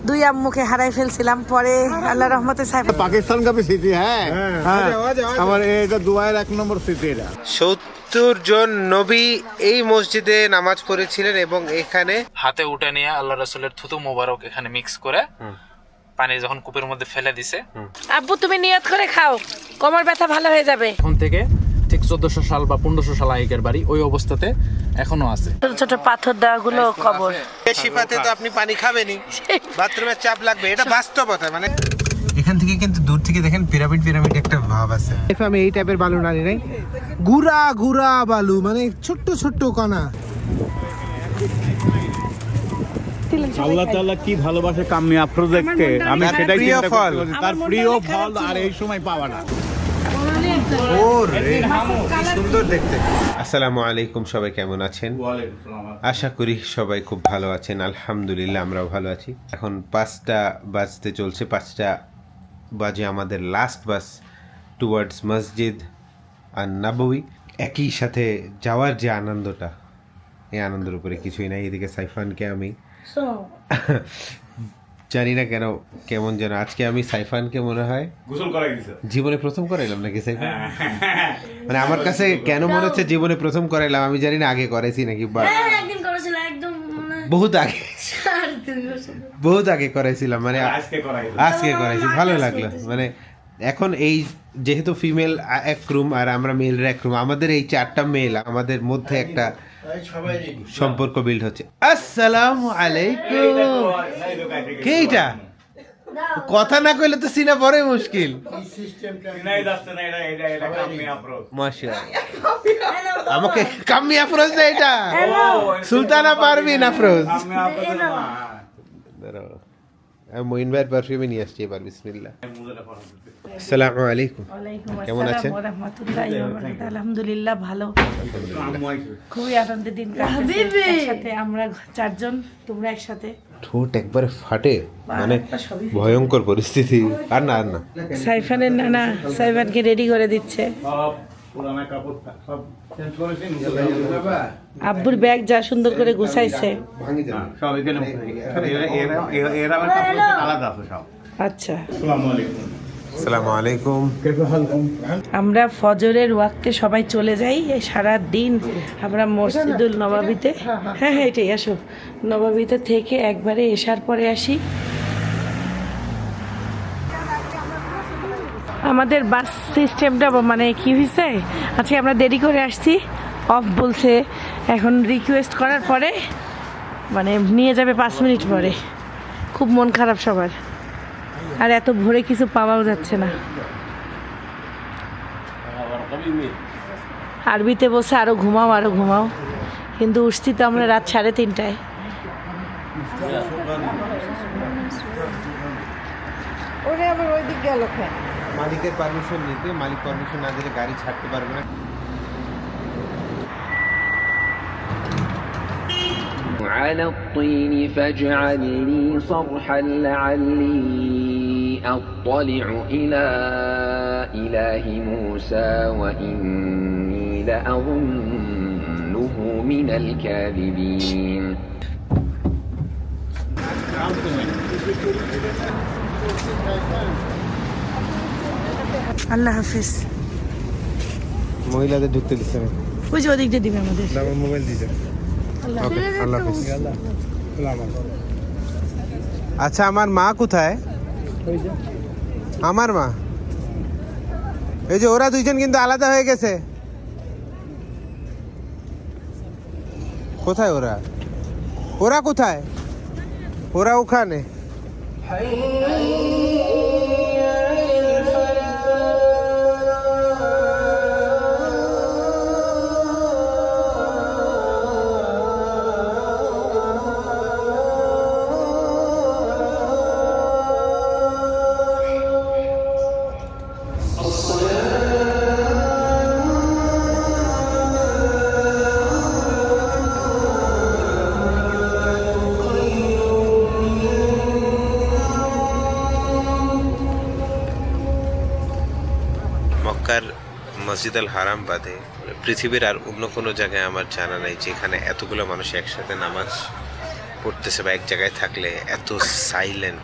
দুই আম্মুকে হারাই ফেলছিলাম, পরে আল্লাহ রহমতে সাইফান। পাকিস্তান का भी सिटी है আমার এটা দুবাইয়ের 1 নম্বর সিটি এটা। 70 জন নবী এই মসজিদে নামাজ পড়েছিলেন এবং এখানে হাতে উঠে নিয়ে আল্লাহ রাসূলের থুতু মোবারক এখানে মিক্স করে পানি যখন কূপের মধ্যে ফেলে দিছে। আব্বু তুমি নিয়ত করে খাও, কোমর ব্যথা ভালো হয়ে যাবে। এখন থেকে ঠিক 1400 সাল বা 1500 সাল আগের বাড়ি ওই অবস্থাতে এখনো আছে। ছোট ছোট পাথর দেওয়া গুলো কবর। শিফাতে তো আপনি পানি খাবেনই, বাথরুমের চাপ লাগবে, এটা বাস্তবতা। মানে এখান থেকে কিন্তু দূর থেকে দেখেন পিরামিড পিরামিড একটা ভাব আছে। আমি এই টাইপের বালু নানি নাই, গুড়া গুড়া বালু, মানে ছোট্ট ছোট্ট কণা। আল্লাহ তাআলা কি ভালোবাসে কাম্মি আফরোজকে, আমি সেটাই চিন্তা করছি, তার প্রিয় ফল আর এই সময় পাওয়া না। সুন্দর দেখতে। আসসালামু আলাইকুম, সবাই কেমন আছেন? আশা করি সবাই খুব ভালো আছেন। আলহামদুলিল্লাহ আমরাও ভালো আছি। এখন 5টা বাজতে চলছে, 5টা বাজে আমাদের লাস্ট বাস টুয়ার্ডস মসজিদ আর নববী। একই সাথে যাওয়ার যে আনন্দটা, এই আনন্দের উপরে কিছুই নাই। এদিকে সাইফানকে আমি জানি না কেন কেমন যেন আজকে আমি সাইফানকে মনে হয় গোসল করাই দিছে, জীবনে প্রথম করাইলাম নাকি সাইফান? মানে আমার কাছে কেন মনে হচ্ছে জীবনে প্রথম করাইলাম, আমি জানি না আগে করাইছি নাকি, বা বহুত আগে বহুত আগে করাইছিলাম, মানে আজকে করাইছি। ভালো লাগলো। মানে এখন এই যেহেতু ফিমেল এক রুম আর আমরা মেলরা এক রুম, আমাদের এই 4টা মেল আমাদের মধ্যে একটা সম্পর্ক বিল্ড হচ্ছে। আসসালামু আলাইকুম। কে এটা? কথা না কইলে তো সিনা পরে মুশকিল। মাশাআল্লাহ, আমাকে কাম্মি আফরোজ না, এটা সুলতানা পারভিন আফরোজ। মঈন ভাইয়ের পারফিউমে নিয়ে আসছি এবার। বিসমিল্লাহ। আসসালামু আলাইকুম, কেমন আছেন? আলহামদুলিল্লাহ ভালো, খুবই আনন্দের দিন কাটছে। আমরা 4 জন, তোমরা একসাথে। ঠোঁট একবারে ফাটে, মানে ভয়ঙ্কর পরিস্থিতি। আর না আর না, সাইফানের নানা সাইফানকে রেডি করে দিচ্ছে। আব্বুর ব্যাগ যা সুন্দর করে গুছাইছে। আচ্ছা, আসসালামু আলাইকুম। আমরা ফজরের ওয়াক্তে সবাই চলে যাই। এই সারা দিন আমরা মসজিদুল নবাবিতে, হ্যাঁ এটাই, আসো, নবাবিতে থেকে একবারে এশার পরে আসি। আমাদের বাস সিস্টেমটা মানে কি হয়েছে, আজকে আমরা দেরি করে আসছি, অফ বলছে। এখন রিকোয়েস্ট করার পরে মানে নিয়ে যাবে 5 মিনিট পরে। খুব মন খারাপ সবার, আর এত ভোরে কিছু পাওয়াও যাচ্ছে না। আরবিতে বসে আরো ঘুমাও আরো ঘুমাও, কিন্তু উঠছি তো আমরা রাত 3:30টায়। ওরে আবার ওই দিক গেল। মালিকের পারমিশন নিতে, মালিক পারমিশন না দিলে গাড়ি ছাড়তে পারবে না। على الطين فاجعل لي صرحا لعلي أطلع إلى إله موسى وإني لأظنه من الكاذبين. আল্লাহ হাফিজ। মহিলাদের ঢুকতে দিচ্ছে না, ওই যে ওদিকটা দিবে আমাদের। আমার মোবাইল দিছে। ওকে, আল্লাহ হাফিজ। আচ্ছা, আমার মা কোথায়? আমার মা, এই যে ওরা দুইজন কিন্তু আলাদা হয়ে গেছে। কোথায় ওরা? ওরা কোথায়? ওরা ওখানে। মক্কার মসজিদ আল হারাম বাদে পৃথিবীর আর অন্য কোনো জায়গায় আমার জানা নাই যেখানে এতগুলো মানুষ একসাথে নামাজ করতেছে বা এক জায়গায় থাকলে এত সাইলেন্ট,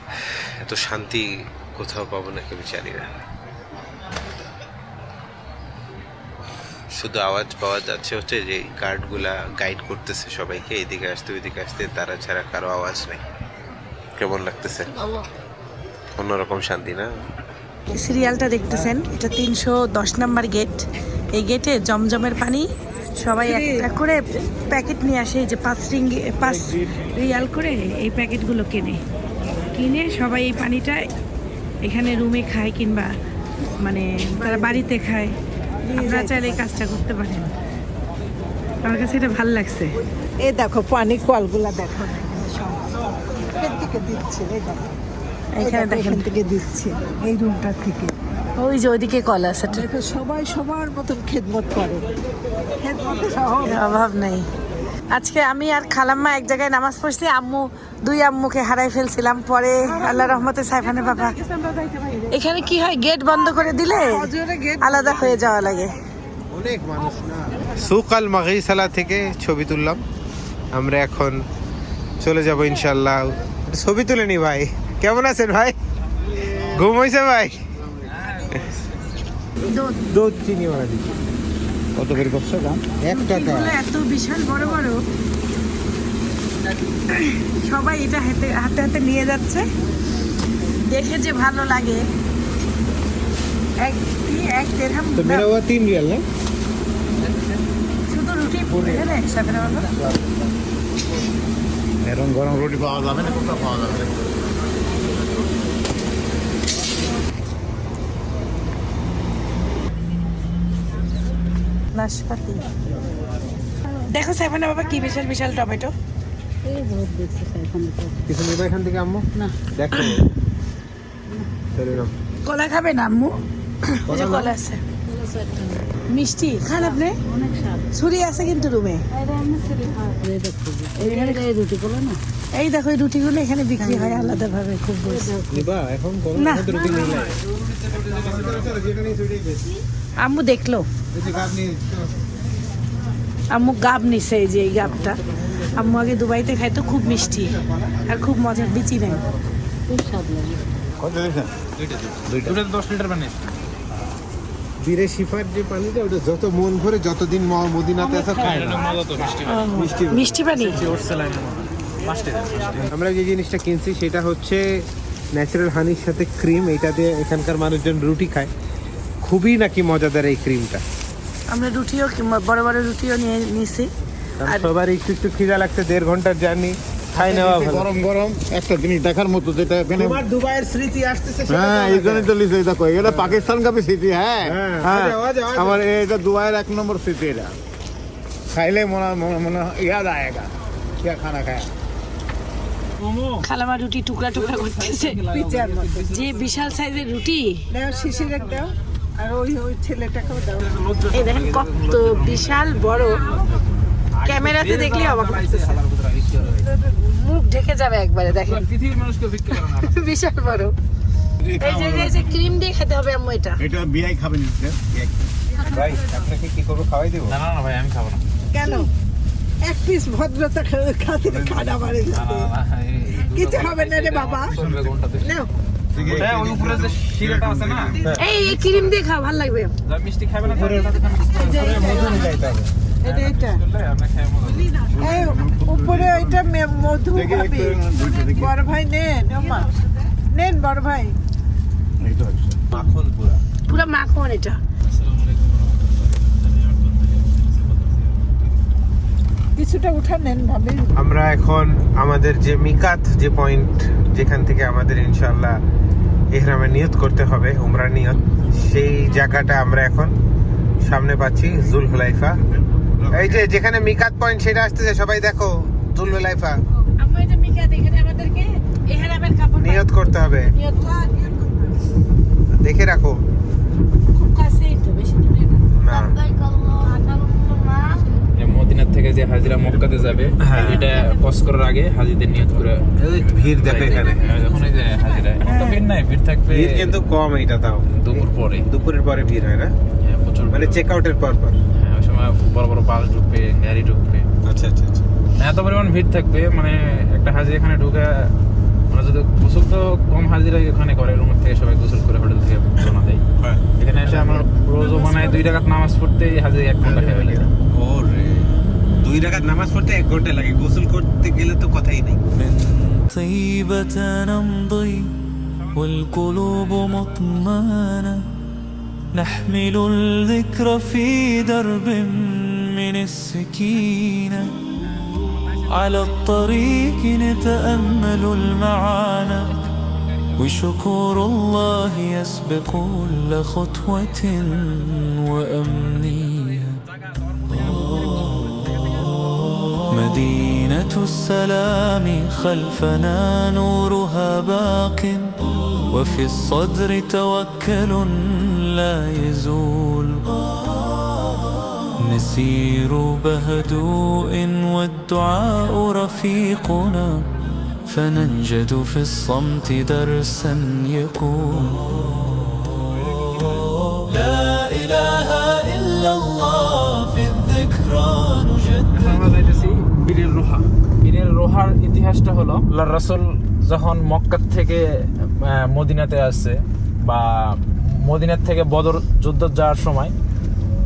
এত শান্তি কোথাও পাবো নাকি আমি জানি না। শুধু আওয়াজ পাওয়া যাচ্ছে হচ্ছে যে গার্ডগুলা গাইড করতেছে সবাইকে এইদিকে আসতে ওইদিকে আসতে, তারা ছাড়া কারো আওয়াজ নেই। কেমন লাগতেছে? অন্যরকম শান্তি না? সিরিয়ালটা দেখতেছেন, এটা 310 নাম্বার গেট। এই গেটে জমজমের পানি সবাই একটা করে প্যাকেট নিয়ে আসে, এই যে 5 রিয়াল করে এই প্যাকেটগুলো কিনে সবাই এই পানিটা এখানে রুমে খায়, কিংবা মানে তারা বাড়িতে খায়। আপনারা চাইলে এই কাজটা করতে পারেন। আমার কাছে এটা ভালো লাগছে। এই দেখো পানি কলগুলা দেখো, এখান থেকে দিচ্ছে, এই দেখো এখানে দেখেন এখান থেকে দিচ্ছে, এই রুমটার থেকে। ওই যে ওইদিকে কল আছে, দেখো সবাই সবার মতন খেদমত করে, খেদমতের অভাব নেই। আজকে আমি আর খালাম্মা এক জায়গায় নামাজ পড়ছি, দুই আম্মুকে হারাই ফেলছিলাম। পরে আল্লাহ রহমতে সাইফানের বাবা, এখানে কি হয় গেট বন্ধ করে দিলে আলাদা হয়ে যাওয়া লাগে। অনেক মানুষ না। সুকাল মাগরিসালা থেকে ছবি তুললাম, আমরা এখন চলে যাব ইনশাল্লাহ। ছবি তুলে নি ভাই। কেমন আছেন ভাই? ঘুম হয়েছে ভাই? দুধ চিনি ওরা দিচ্ছে। কত করে করছো দাম? 1 টাকা। এত বিশাল বড় বড়, সবাই এটা হাতে হাতে নিয়ে যাচ্ছে, দেখে যে ভালো লাগে। এক দেড়হাম তো মেরা हुआ 3 রিয়াল না? শুধু রুটি একসাথে এরকম গরম রুটি পাওয়া যাবে না, কোথাও পাওয়া যাবে না। নাশপাতি দেখো সাইফানের বাবা কি বিশাল বিশাল টমেটো। কিছু নেবা এখান থেকে আম্মু? না দেখো। চলে নাও। কলা খাবে না আম্মু? এই যে কলা আছে, মিষ্টি খান আপনি? ছুরি আছে কিন্তু রুমে। এই দেখো এই রুটিগুলো এখানে বিক্রি হয় আলাদা ভাবে, খুব বলছে। নিবা এখন গরম না। মধ্যে রুটি নিলে। আম্মু দেখলো, আম্মু গাব নিছে, এই যে এই গাবটা আম্মু আগে দুবাইতে খাইতো, খুব মিষ্টি আর খুব মজার, বিচি নেই। কত দিয়েছেন? দুইটা 10 লিটার পানি। বীরে শিফার যে পানিটা, ওটা যত মন ভরে যতদিন মদিনাতে আছে খায় না। মজা তো মিষ্টি। মিষ্টি পানি। আমরা যে জিনিসটা কিনছি সেটা হচ্ছে ন্যাচারাল হানির সাথে ক্রিম, এটা দিয়ে এখানকার মানুষজন রুটি খায়। খুবই নাকি মজাদার এই ক্রিমটা। আমরা রুটিও বড় বড় রুটিও নিয়ে নিছি। আর সবার একটু একটু খিদা লাগছে, 1.5 ঘন্টার জার্নি, খাই নেওয়া ভালো। গরম গরম একটা জিনিস দেখার মতো, যেটা এখানে তোমার দুবাইয়ের স্মৃতি আসতেছে। হ্যাঁ এই জন্যই তো লিখে দেখো, এটা পাকিস্তান কাপি স্মৃতি। হ্যাঁ হ্যাঁ, আমার এটা দুবাইয়ের 1 নম্বর স্মৃতি। এটা খাইলে মনে ইয়াদ আয়েগা क्या खाना खाया। খালামা রুটি টুকরা টুকরা করতেছে, পিচার মতো। যে বিশাল সাইজের রুটি। দাও শিশিরে দাও, আর ওই ছেলেটাকেও দাও। এই দেখেন কত বিশাল বড়, ক্যামেরাতে দেখলে অবাক লাগতেছে, মুখ ঢেকে যাবে একবারে। দেখেন পৃথিবীর মানুষকে বিক্রি করে না। বিশাল বড়। এই যে ক্রিম দিয়ে খেতে হবে আম্মু এটা। এটা বিয়াই খাবেন ভাই আপনাকে কি করবো, খাওয়াই দেবো? না না ভাই, আমি খাবো না। কেন? এক পিস ভদ্রতা খাতে খানা বাড়ে যাবে, কিছু হবে না রে বাবা। নাও ওই উপরে যে শিরাটা আছে না, এই ক্রিম দিয়ে খাও, ভালো লাগবে। যা মিষ্টি খাবে না এটা এটা আমরা খাই মজা। এই উপরে ওইটা মধু খাবি। বড় ভাই নেন, মা নেন বড় ভাই। মাখন পুরা। পুরো মাখন এটা। কিছুটা উঠা নেন ভাবি। আমরা এখন আমাদের যে মিকাত, যে পয়েন্ট যেখান থেকে আমাদের ইনশাআল্লাহ ইহরামে নিয়ত করতে হবে, উমরার নিয়ত, সেই জায়গাটা আমরা এখন সামনে পাচ্ছি, জুলহুলাইফা। এই যে যেখানে মিকাত পয়েন্ট সেটা আসতেছে, সবাই দেখো জুলহুলাইফা। আম্মু এটা মিকাত, এখানে আমাদেরকে ইহরামের কাপড় নিয়ত করতে হবে, নিয়ত করা। দেখে রাখো। খুব কাছেই তো, বেশি দূরে না। না মদিনার থেকে যে হাজিরা মক্কাতে যাবে, হ্যাঁ। এটা কস করার আগে হাজিদের নিয়ত করে ভিড় দেখো এখানে। এখন এই যে হাজিরা, এখন তো ভিড় নাই, ভিড় থাকবে ভিড় কিন্তু কম, এটা তাও দুপুর পরে। দুপুরের পরে ভিড় হয় না, হ্যাঁ, প্রচুর মানে ভিড়। চেক আউটের পর। হ্যাঁ, ওই সময় বড় বড় বাস ঢুকবে, গাড়ি ঢুকবে। আচ্ছা আচ্ছা আচ্ছা। এত পরিমাণ ভিড় থাকবে, মানে একটা হাজি এখানে ঢুকে, মানে যদি গোসল তো কম হাজিরা এখানে করে, রুমের থেকে সবাই গোসল করে হোটেল থেকে রওনা দেয়। এখানে এসে আমার রোজও বানায় 2 রাকাত নামাজ পড়তেই হাজি 1 ঘন্টা খেয়ে ফেলে। ওরে 2 রাকাত নামাজ পড়তে 1 ঘন্টা লাগে, গোসল করতে গেলে তো কথাই নেই। من طيبة نمضي والقلوب مطمئنة نحمل الذكر في درب من السكينة على الطريق نتأمل المعاني وشكر الله يسبق كل خطوة وأمنية مدينة السلام خلفنا نورها باق وفي الصدر توكل لا يزول نسير بهدوء والدعاء رفيقنا فننجد في الصمت درسا يقول لا إله إلا الله في الذكرى نجدد আমরা যাইতেছি বীরের রোহা। বীরের রোহার ইতিহাসটা হলো, আল্লাহর রাসূল যখন মক্কা থেকে মদিনাতে আসছে, বা মদিনার থেকে বদর যুদ্ধ যাওয়ার সময়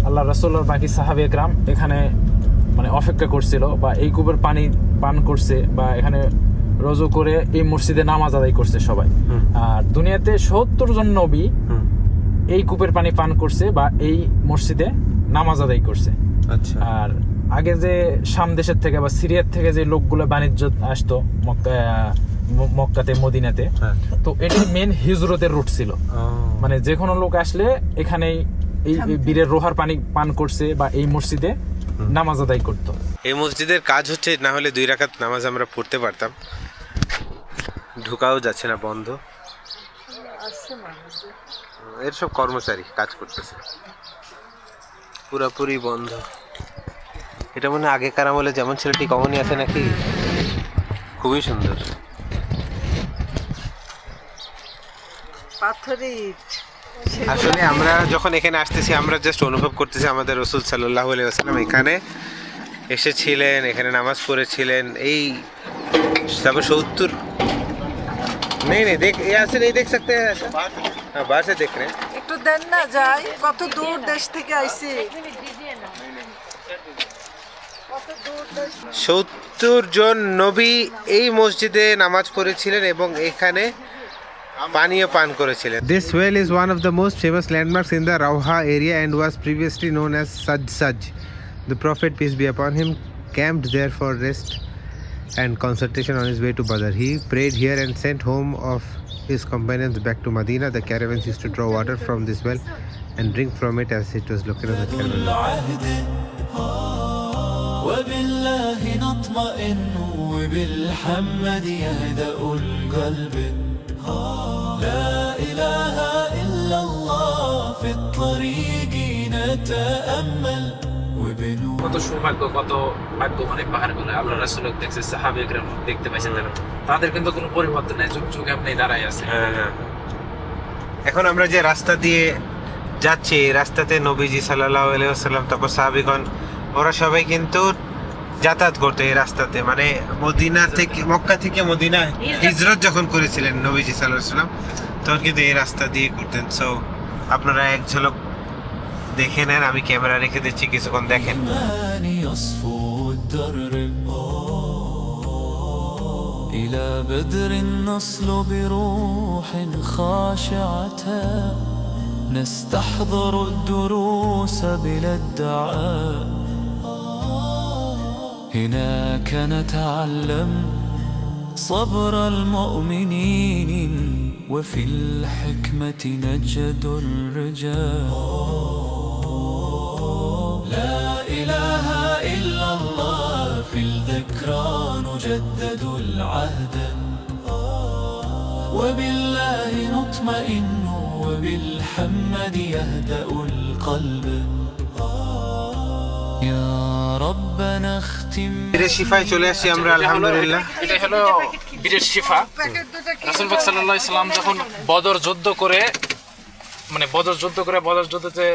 আল্লাহর রাসূল আর বাকি সাহাবে একরাম এখানে মানে অপেক্ষা করছিল, বা এই কূপের পানি পান করছে, বা এখানে রোজু করে এই মসজিদে নামাজ আদায় করছে সবাই। আর দুনিয়াতে 70 জন নবী এই কূপের পানি পান করছে বা এই মসজিদে নামাজ আদায় করছে। আচ্ছা। আর আগে যে শাম দেশের থেকে বা সিরিয়ার থেকে যে লোকগুলো বাণিজ্য আসতো মক্কাতে মদিনাতে, তো এটি মেন হিজরতের রুট ছিল। মানে যে কোনো লোক আসলে এখানেই এই বীরের রোহার পানি পান করছে বা এই মসজিদে নামাজ আদায় করতো। এই মসজিদের কাজ হচ্ছে, না হলে 2 রাকাত নামাজ আমরা পড়তে পারতাম। ঢুকাও যাচ্ছে না, বন্ধ। এর সব কর্মচারী কাজ করতেছে, পুরোপুরি বন্ধ। এটা মনে হয় আগেকার আমলে যেমন ছিল ঠিক অমনই আছে নাকি? খুবই সুন্দর। আসলে আমরা যখন এখানে আসতেছি আমরা জাস্ট অনুভব করতেছি আমাদের রাসূল সাল্লাল্লাহু আলাইহি ওয়াসাল্লাম এখানে এসেছিলেন, এখানে নামাজ পড়েছিলেন। এই তারপর 70 नहीं नहीं देख यहाँ से नहीं देख सकते हैं ऐसा। हाँ बाहर से देख रहे हैं। একটু দেন না যাই, কত দূর দেশ থেকে আইছি। 70 জন নবী এই মসজিদে নামাজ পড়েছিলেন এবং এখানে পানীয় পান করেছিলেন। This well is one of the most famous landmarks in the Rawha area and was previously known as Sajj. The Prophet, peace be upon him, camped there for rest and consultation on his way to Badr. He prayed here and sent home of his companions back to Medina. The caravans used to draw water from this well and drink from it as it was located on the caravan. وبالله نطمئن وبالحمد يهدأ القلب لا إله إلا الله في الطريق نتأمل কত সৌভাগ্য, কত ভাগ্য, মানে পাহাড়গুলো আল্লাহর রাসূল দেখছে, সাহাবে একরাম দেখতে পাইছেন, তাদের কিন্তু কোনো পরিবর্তন নাই, যুগ যুগ আপনি দাঁড়ায় আছে। হ্যাঁ। এখন আমরা যে রাস্তা দিয়ে যাচ্ছি, এই রাস্তাতে নবীজি সাল্লাল্লাহু আলাইহি ওয়াসাল্লাম তারপর সাহাবীগণ ওরা সবাই কিন্তু যাতায়াত করতো এই রাস্তাতে। মানে মদিনা থেকে, মক্কা থেকে মদিনা হিজরত যখন করেছিলেন নবীজি সাল্লাল্লাহু আলাইহি ওয়াসাল্লাম তখন কিন্তু এই রাস্তা দিয়ে করতেন। সো আপনারা এক ঝলক দেখে নেন, আমি ক্যামেরা রেখে দিচ্ছি, কিছুক্ষণ দেখেন। يصفو الدرب إلى بدر نصل بروح خاشعة نستحضر الدروس بلا ادعاء هناك نتعلم صبر المؤمنين وفي الحكمة نجد الرجال لا إله إلا الله في الذكرى نجدد العهد وبالله نطمئن وبالحمد يهدأ القلب يا ربنا اختم বীরের শিফায় চলে আসছি আমরা, আলহামদুলিল্লাহ। এটা হলো বীরের শিফা। রাসূল পাক সাল্লাল্লাহু আলাইহি সাল্লাম যখন বদর যুদ্ধ করে, মানে বদর যুদ্ধতে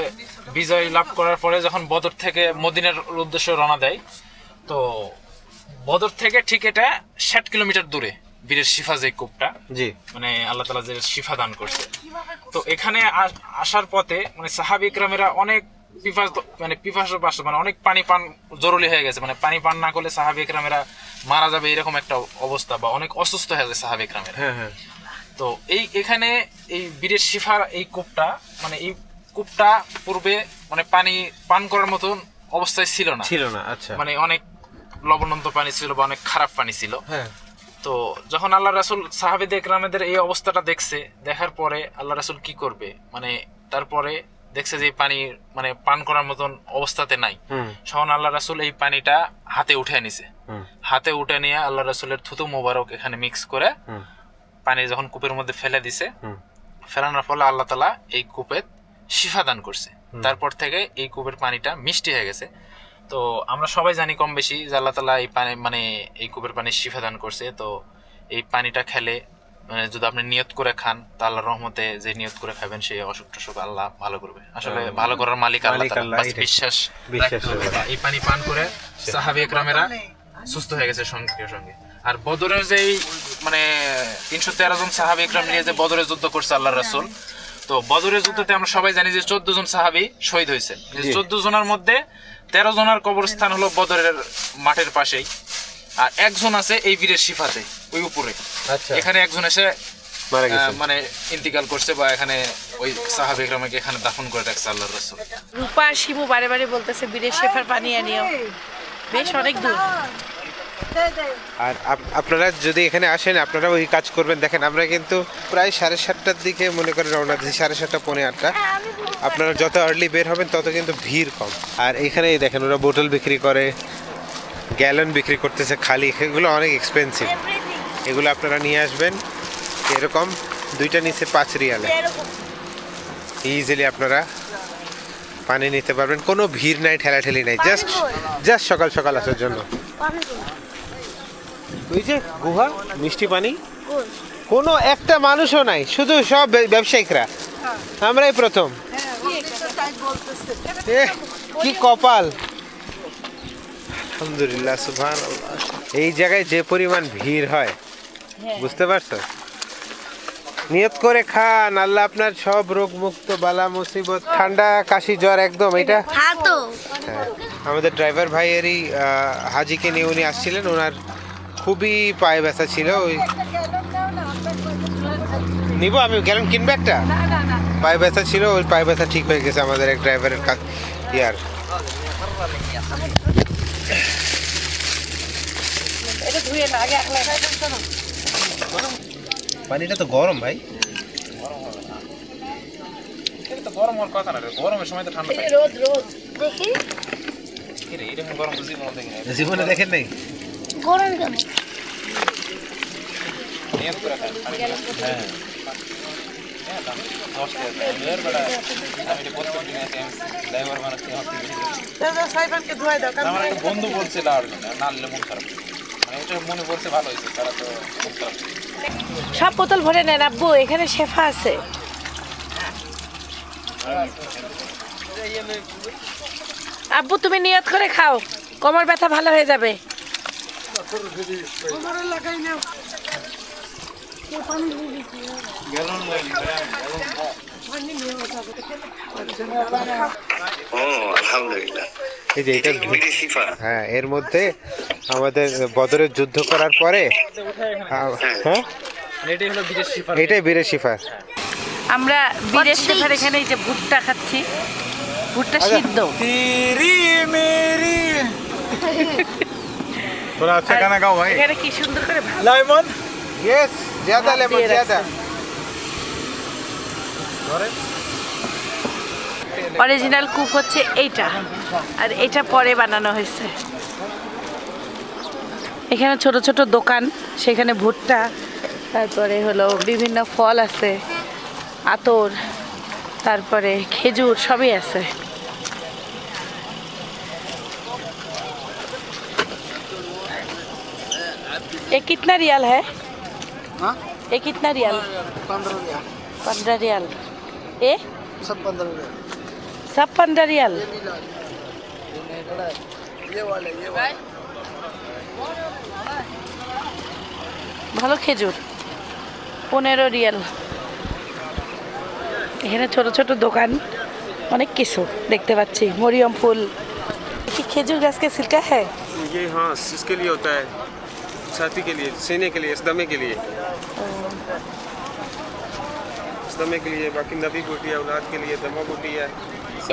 বিজয় লাভ করার পরে যখন বদর থেকে মদিনার উদ্দেশ্যে রওনা দেয়, তো বদর থেকে ঠিক এটা 60 কিলোমিটার দূরে বীরের শিফা যে কূপটা, জি মানে আল্লাহ তাআলা যে শিফা দান করছে। তো এখানে আসার পথে মানে সাহাবী ইকরামেরা অনেক পিপাসা মানে অনেক পানি পান জরুরি হয়ে গেছে, মানে পানি পান না করলে সাহাবী ইকরামেরা মারা যাবে এরকম একটা অবস্থা, বা অনেক অসুস্থ হয়ে যায় সাহাবী ইকরামেরা। হ্যাঁ তো এখানে এই বীরের শিফার এই কূপটা, মানে এই কূপটা পূর্বে মানে পানি পান করার মতন অবস্থায় ছিল না। আচ্ছা মানে অনেক লবণাক্ত পানি ছিল বা অনেক খারাপ পানি ছিল। হ্যাঁ তো যখন আল্লাহ রাসূল সাহাবীদের ইকরামদের এই অবস্থাটা দেখছে, দেখার পরে আল্লাহ রাসূল কি করবে, মানে তারপরে দেখছে যে পানি মানে পান করার মতন অবস্থাতে নাই। তখন আল্লাহ রাসূল এই পানিটা হাতে উঠে নিছে। হাতে উঠে নিয়ে আল্লাহ রাসূলের থুতু মোবারক এখানে মিক্স করে পানি যখন কূপের মধ্যে ফেলে দিছে, ফেলানোর ফলে আল্লাহ তাআলা এই কূপে শিফা দান করছে। তারপর থেকে এই কূপের পানিটা মিষ্টি হয়ে গেছে। তো আমরা সবাই জানি কম বেশি যে আল্লাহ তাআলা এই পানি মানে এই কূপের পানি শিফা দান করছে। তো এই পানিটা খেলে মানে যদি আপনি নিয়ত করে খান, তা আল্লাহর রহমতে যে নিয়ত করে খাবেন সেই অসুখ টসুখ আল্লাহ ভালো করবে। আসলে ভালো করার মালিক আল্লাহ তাআলা, বাস বিশ্বাস রাখতে হবে। এই পানি পান করে সাহাবী ইকরামেরা সুস্থ হয়ে গেছে সঙ্গে সঙ্গে। আর বদরের যে মানে 313 জন সাহাবী ইকরাম নিয়ে যে বদরের যুদ্ধ করছে আল্লাহর রাসূল, তো বদরের যুদ্ধতে আমরা সবাই জানি যে 14 জন সাহাবী শহীদ হয়েছে। 14 জনের মধ্যে 13 জনের কবরস্থান হলো বদরের মাঠের পাশেই, আর একজন আছে এই বীরের শিফাতে ওই উপরে। এখানে একজন এসে মানে ইন্তিকাল করছে, বা এখানে ওই সাহাবী ইকরামকে এখানে দাফন করে রাখছে আল্লাহর রাসূল। রূপা শিমু বারে বারে বলতেছে বীরের শেফার পানি আনিও, বেশ অনেক দূর। আর আপনারা যদি এখানে আসেন আপনারা ওই কাজ করবেন। দেখেন আমরা কিন্তু প্রায় 7:30টার দিকে মনে করেন রওনা দিচ্ছি, 7:30 পৌনে 8টা। আপনারা যত আর্লি বের হবেন তত কিন্তু ভিড় কম। আর এখানে দেখেন ওরা বোতল বিক্রি করে, গ্যালন বিক্রি করতেছে খালি, এগুলো অনেক এক্সপেন্সিভ। এগুলো আপনারা নিয়ে আসবেন, এরকম দুইটা নিচে 5 রিয়ালে ইজিলি আপনারা পানি নিতে পারবেন। কোনো ভিড় নাই, ঠেলাঠেলি নাই, জাস্ট সকাল সকাল আসার জন্য। ওই যে গুহা, মিষ্টি পানি, কোনো একটা মানুষও নাই, শুধু সব ব্যবসায়িকরা। আমরাই প্রথম। কি কপাল, আলহামদুলিল্লাহ, সুবহানাল্লাহ। এই জায়গায় যে পরিমাণ ভিড় হয় বুঝতে পারছো? নিয়ত করে খান, আল্লাহ আপনার সব রোগ মুক্ত, বালা মুসিবত, ঠান্ডা কাশি জ্বর একদম এটা। হ্যাঁ, আমাদের ড্রাইভার ভাইয়েরই হাজিকে নিয়ে উনি আসছিলেন, ওনার খুবই পায়ে ব্যথা ছিল। ওই নিব আমি গ্যালন কিনবে একটা, পায়ে ব্যথা ছিল, ওই পায়ে ব্যথা ঠিক হয়ে গেছে আমাদের এক ড্রাইভারের ইয়ার। পানিটা তো গরম ভাই। এটা গরম হওয়ার কথা না, গরমের সময় তো ঠান্ডা থাকে। রোদ দেখি এরকম গরম তো জীবনে দেখেন নাই। গরম কেন? নিয়ত করে খান। হ্যাঁ আমার একটা বন্ধু বলছিল আর না আনলে মন খারাপ, মানে এটা মনে পড়ছে ভালো হয়েছে, তারা তো মন খারাপ। সব বোতল ভরে নেন আব্বু, এখানে শেফা আছে। আব্বু তুমি নিয়ত করে খাও, কোমর ব্যথা ভালো হয়ে যাবে। এই যে এটা, হ্যাঁ, এর মধ্যে আমাদের বদরের যুদ্ধ করার পরে, হ্যাঁ এটাই বীরের শিফা। আমরা বীরের শেফার এখানে এই যে ভুট্টা খাচ্ছি, ভুট্টা সিদ্ধ। थोड़ा अच्छा खाना खाओ भाई। এখানে কি সুন্দর করে लेमन, यस, ज्यादा लेमन, ज्यादा। অরিজিনাল কুক হচ্ছে এইটা, আর এটা পরে বানানো হয়েছে। এখানে ছোট ছোট দোকান, সেখানে ভুট্টা, তারপরে হলো বিভিন্ন ফল আছে, আতর, তারপরে খেজুর, সবই আছে। ये कितना रियाल है? हाँ? ये कितना रियाल? 15 रियाल। ये सब 15 रियाल। सब 15 रियाल। ভালো খেজুর 15 রিয়াল। এখানে ছোট ছোট দোকান, অনেক কিছু দেখতে পাচ্ছি। মরিয়ম ফুল কি খেজুর গাছ কে সিল্কা হ্যাঁ? ये हाँ इसके लिए होता है, छाती के लिए, सीने के लिए, दमे के लिए, दमे के लिए। बाकी नबी बूटी है, औलाद के लिए, दमा बूटी है।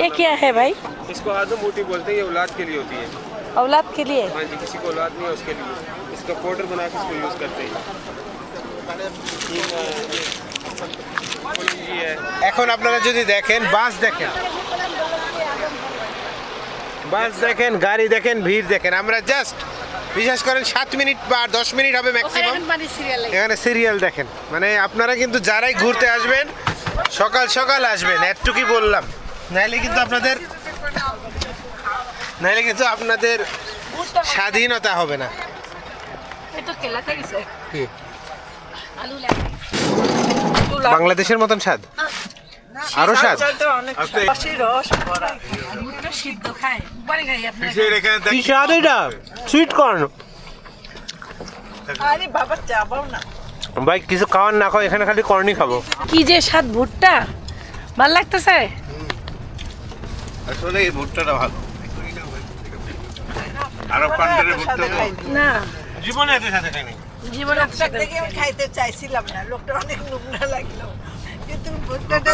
ये क्या है भाई? इसको आदम बूटी बोलते हैं, ये औलाद के लिए होती है। औलाद के लिए? हाँ जी, किसी को औलाद नहीं है उसके लिए इसका पाउडर बना के इसको यूज़ करते हैं। এখন আপনারা যদি দেখেন বাস দেখেন, বাস দেখেন, গাড়ি দেখেন, ভিড় দেখেন। আমরা জাস্ট বিশেষ করেন 7 মিনিট বা 10 মিনিট হবে ম্যাক্সিমাম এখানে সিরিয়াল দেখেন। মানে আপনারা কিন্তু যারাই ঘুরতে আসবেন সকাল সকাল আসবেন, এতটুকুই বললাম। নাইলে কিন্তু আপনাদের স্বাধীনতা হবে না। কি বাংলাদেশের মতন স্বাদ, আরো স্বাদ। কি স্বাদ এটা? Sweet corn. ভাই কিছু খাওয়ার না খাও, এখানে খালি কর্নই খাবো। কি যে স্বাদ ভুট্টা, ভাল লাগতেছে। আসলে এই ভুট্টাটা ভালো, আরব কান্ট্রির ভুট্টা না জীবনে এত সাথে খাইনি। জীবনে দেখে আমি খাইতে চাইছিলাম না, লোকটা অনেক নোংরা লাগলো, কিন্তু ভুট্টাটা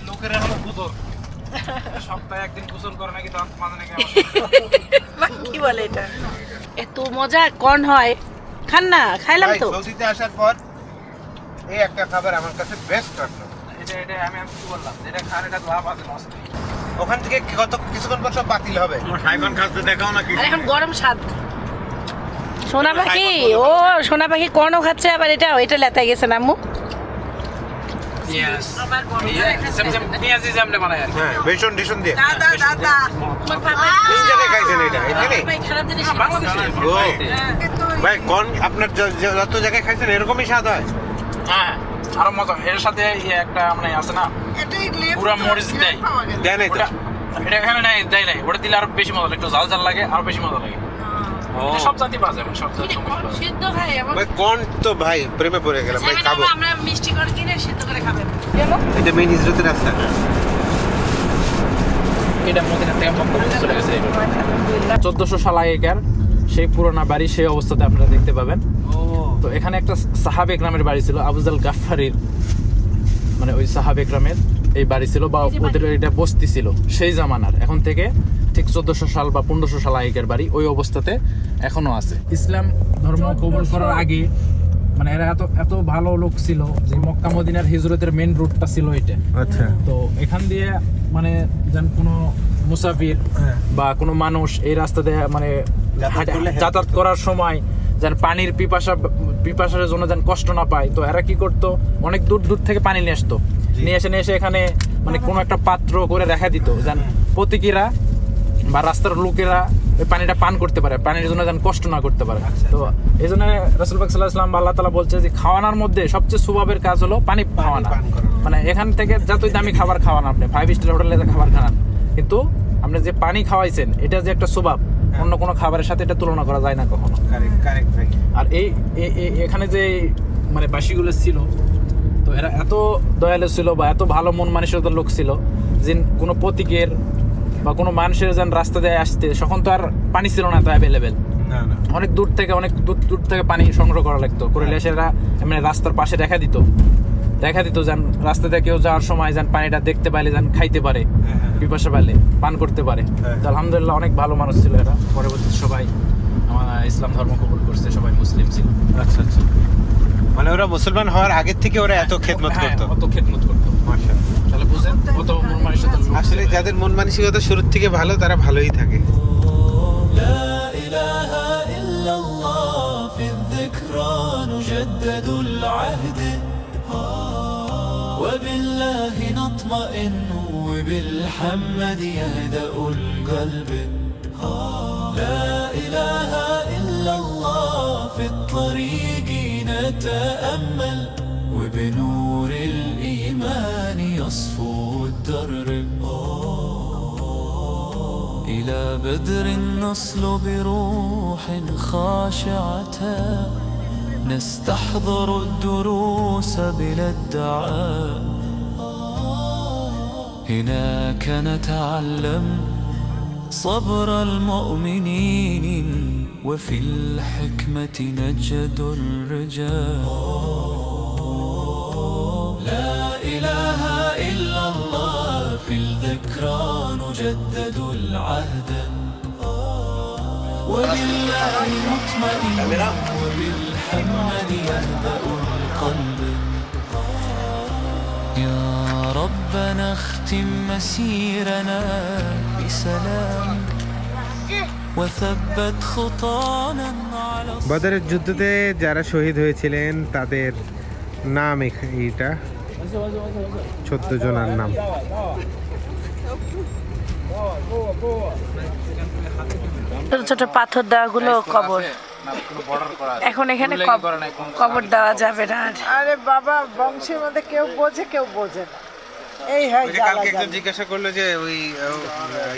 লোকের এখন গুদর সপ্তাহে একদিন গোসল করে নাকি দাঁত মাজে নাকি। কি বলে এটা? এত মজা কর্ন হয়, খান না? খাইলাম তো। সৌদিতে আসার পর এই একটা খাবার আমার কাছে বেস্ট লাগলো। এটা আমি কি বললাম, এটা খান, এটা লাভ আছে মস্ত। ওখান থেকে কিছুক্ষণ পর সব বাতিল হবে। হাইবান খাতে দেখাও না কি? আর এখন গরম স্বাদ। সোনা পাখি, ও সোনা পাখি কর্নও খাচ্ছে, আবার এটা লেতাই গেছে না আম্মু? হ্যাঁ, বেসন টিসন দিয়ে। দাদা কোন জায়গায় খাইছেন এটা? এখানে? খারাপ জিনিস ও ভাই, কোন আপনার যত জায়গায় খাইছেন এরকমই স্বাদ হয়? হ্যাঁ, আরো মজা। এর সাথে একটা মানে আছে না, পুরা মরিচ দেয়। দেয় নাই তো? এটা এখানে নাই, দেয় নাই। ওটা দিলে আরো বেশি মজা লাগে, একটু ঝাল ঝাল লাগে, আরো বেশি মজা লাগে। এটা সব জাতি পাওয়া যায়, সব জাতি। সিদ্ধ খাই এমন। ভাই কর্ন তো ভাই প্রেমে পড়ে গেলাম ভাই, খাবো। আমরা মিষ্টি করে কিনে সিদ্ধ করে খাবেন। এটা মেইন হিজরতের রাস্তা। এটা মদিনা থেকে মক্কা চলে গেছে। 1400 সাল আগেকার সেই পুরোনো বাড়ি, সেই অবস্থাতে আপনারা দেখতে পাবেন। তো এখানে একটা সাহাবে একরামের বাড়ি ছিল, আবুজাল গাফফারির, মানে ওই সাহাবে একরামের এই বাড়ি ছিল, বা ওদের এটা বস্তি ছিল সেই জামানার। এখন থেকে ঠিক 1400 সাল বা 1500 সাল আগেকার বাড়ি ওই অবস্থাতে এখনো আছে। ইসলাম ধর্ম কবুল করার আগে মানে এরা এত ভালো লোক ছিল যে মক্কা মদিনার হিজরতের মেন রুটটা ছিল এটা। আচ্ছা। তো এখান দিয়ে মানে যেন কোনো মুসাফির বা কোনো মানুষ এই রাস্তা দিয়ে মানে যাতায়াত করার সময় যেন পানির পিপাসার জন্য যেন কষ্ট না পায়, তো এরা কি করতো, অনেক দূর দূর থেকে পানি নিয়ে আসতো। নিয়ে এসে এখানে মানে কোনো একটা পাত্র করে রেখে দিত, যেন প্রতীকীরা বা রাস্তার লোকেরা ওই পানিটা পান করতে পারে, পানির জন্য যেন কষ্ট না করতে পারে। তো এই জন্য রাসূল পাক সাল্লাল্লাহু আলাইহি ওয়াসাল্লাম আল্লাহ তাআলা বলছে যে খাওয়ানোর মধ্যে সবচেয়ে সুবাবের কাজ হলো পানি খাওয়ানো। মানে এখান থেকে যতই দামি খাবার খাওয়ান, আপনি 5 স্টার হোটেলে খাবার খান, কিন্তু আপনি যে পানি খাওয়াইছেন এটা যে একটা সুবাব, অন্য কোনো খাবারের সাথে এটা তুলনা করা যায় না কখনো। আর এখানে যে মানে বাসীগুলো ছিল, তো এরা এত দয়ালু ছিল বা এত ভালো মন মানসিকতার লোক ছিল যে কোনো প্রতীকের বা কোনো মানুষের যেন রাস্তা দিয়ে আসতে, তখন তো আর পানি ছিল না তো অ্যাভেলেবেল। অনেক দূর থেকে পানি সংগ্রহ করা লাগতো, করে এরা মানে রাস্তার পাশে দেখা দিত যেন রাস্তাতে কেউ যাওয়ার সময় যেন পানিটা দেখতে পাইলে যেন খাইতে পারে, পিপাসা পাইলে পান করতে পারে। তো আলহামদুলিল্লাহ অনেক ভালো মানুষ ছিল এরা। পরবর্তী সবাই আমার ইসলাম ধর্ম কবুল করছে, সবাই মুসলিম ছিল। আচ্ছা আচ্ছা, মানে ওরা মুসলমান হওয়ার আগের থেকে ওরা এত খেদমত করতো। অত খেদমত করতো, মাশাআল্লাহ। তাহলে বুঝেন কত মন মানসিকতা। আসলে যাদের মন মানসিকতা শুরু থেকে ভালো তারা ভালোই থাকে। لا إله إلا الله في الذكرى نجدد العهد وبالله نطمئن وبالحمد يهدأ القلب لا إله إلا الله في الطريق نتأمل وبنور الإيمان يصفو الدرب إلى بدر نصل بروح خاشعة نستحضر الدروس بلا ادعاء هناك نتعلم صبر المؤمنين وفي الحكمة نجد الرجال لا إله إلا الله في الذكرى نجدد العهد وبالله مطمئن وبالحمد يهدأ القلب يا ربنا اختم مسيرنا بسلام وثبت خطانا على বদরের যুদ্ধতে যারা শহীদ হয়েছিলেন তাদের নাম এইটা 14 জনের নাম। ছোট ছোট পাথর দেওয়াগুলো কবর। এখন এখানে কবর দেওয়া যাবে না আর। আরে বাবা, বংশের মধ্যে কেউ বোঝে কেউ বোঝে না, এই হয় জ্বালা কালকে একজন জ্বালা। জিজ্ঞাসা করলো যে ওই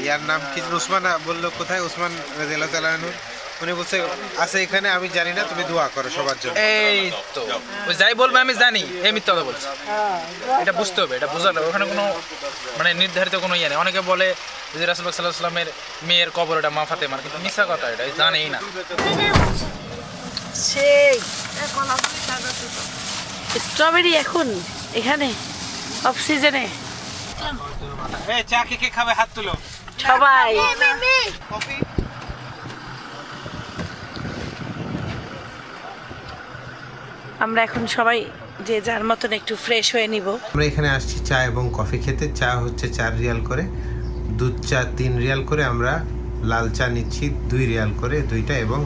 ইয়ার নাম কি, উসমান বললো কোথায়, উসমান রাদিয়াল্লাহু তাআলা আনহু। উনি বলছে আছে এখানে, আমি জানি না, তুমি দোয়া করো সবার জন্য। এই তো ওই যাই বলবে আমি জানি, এই মিথ্যা কথা বলছি। হ্যাঁ, এটা বুঝতে হবে, এটা বোঝানো। ওখানে কোনো মানে নির্ধারিত কোনো ইয়ে নেই। অনেকে বলে যে রাসূলুল্লাহ সাল্লাল্লাহু আলাইহি ওয়াসাল্লামের মেয়ের কবর, এটা মা ফাতেমার, কিন্তু মিথ্যা কথা, এটা জানেই না। সেই স্ট্রবেরি এখন এখানে অফ সিজনে এই চা কে খাবে, হাত তুলো সবাই। আমরা এখন সবাই যে যার মতন একটু ফ্রেশ হয়ে নিব। আমরা এখানে আসছি চা এবং কফি খেতে। চা হচ্ছে 4 রিয়াল করে, দুধ চা 3 রিয়াল করে, আমরা লাল চা নিচ্ছি 2 রিয়াল করে দুইটা, এবং